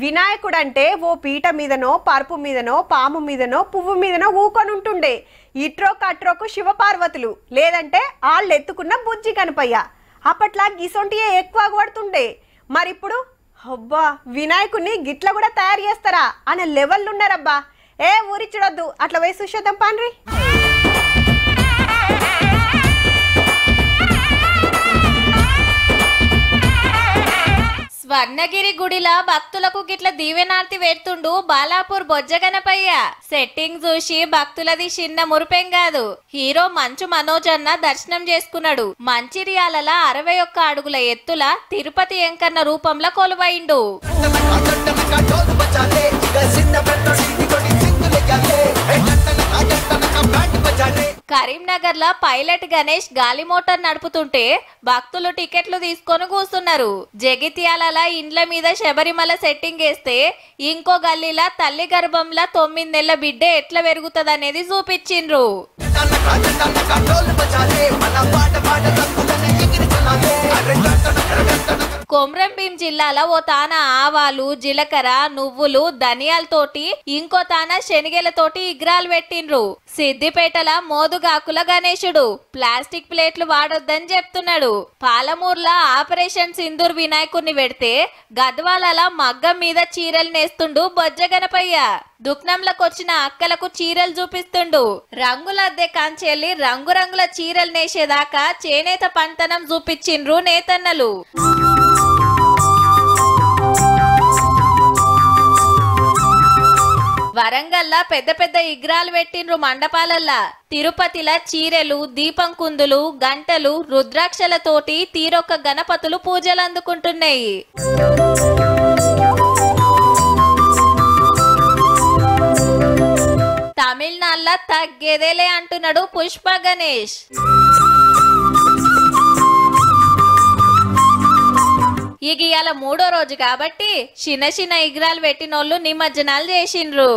వినాయకుడు అంటే ఓ పీట మీదనో పరుపు మీదనో పాము మీదనో పువ్వు మీదనో ఊకొని ఉంటుండే. ఇట్రో కట్రోకు శివపార్వతులు, లేదంటే వాళ్ళు ఎత్తుకున్న బుజ్జి కనపయ్య. అప్పట్లా గిసొంటియే ఎక్కువ పడుతుండే. మరిప్పుడు అబ్బా వినాయకుడిని గిట్ల కూడా తయారు చేస్తారా అనే లెవెల్ ఉన్నారబ్బా. ఊరి చూడొద్దు, అట్లా పోయి చూసేద్దాం పాన్రి. స్వర్ణగిరి గుడిలా భక్తులకు గిట్ల దీవెనార్తి వేడుతుండు బాలాపూర్ బొజ్జగనపయ్య. సెట్టింగ్ చూసి భక్తులది చిన్న మురిపేం కాదు. హీరో మంచు మనోజ్ అన్న దర్శనం చేసుకున్నాడు. మంచిర్యాల 61 అడుగుల ఎత్తుల తిరుపతి ఎంకన్న రూపంలో కొలువైండు. కరీంనగర్ లా పైలట్ గణేష్ గాలి మోటార్ నడుపుతుంటే భక్తులు టికెట్లు తీసుకొని కూస్తున్నారు. జగిత్యాల ఇండ్ల మీద శబరిమల సెట్టింగ్ వేస్తే ఇంకో గల్లీలా తల్లి గర్భంలా 9 నెలల బిడ్డ ఎట్లా పెరుగుతదనేది చూపించిండ్రు. కొమ్రంభీం జిల్లాలో ఓ తాన ఆవాలు, జీలకర్ర, నువ్వులు, ధనియాలతోటి ఇంకో తాన శనిగెలతోటి ఇగ్రాలు పెట్టిండ్రు. సిద్దిపేటల మోదుగాకుల గణేశుడు ప్లాస్టిక్ ప్లేట్లు వాడొద్దని చెప్తున్నాడు. పాలమూర్ల ఆపరేషన్ సింధూర్ వినాయకుడిని పెడితే గద్వాల మగ్గం మీద చీరలు నేస్తుండు బొజ్జగనపయ్య. దుఃఖంలకొచ్చిన అక్కలకు చీరలు చూపిస్తుండు. రంగులద్దె కాంచెల్లి రంగురంగుల చీరలు నేసేదాకా చేనేత పంతనం చూపించిండ్రు నేతన్నలు. వరంగల్లా పెద్ద పెద్ద ఇగ్రాలు పెట్టిండ్రు మండపాలల్లా. తిరుపతిల చీరెలు, దీపం కుందులు, గంటలు, రుద్రాక్షలతోటి తీరొక్క గణపతులు పూజలు అందుకుంటున్నాయి. తమిళనాడులో తగ్గేదేలే అంటున్నాడు పుష్ప గణేష్. ఇవాళ 3వ రోజు కాబట్టి చిన్న చిన్న ఇగ్రాలు పెట్టినోళ్ళు నిమజ్జనాలు చేసిండ్రు.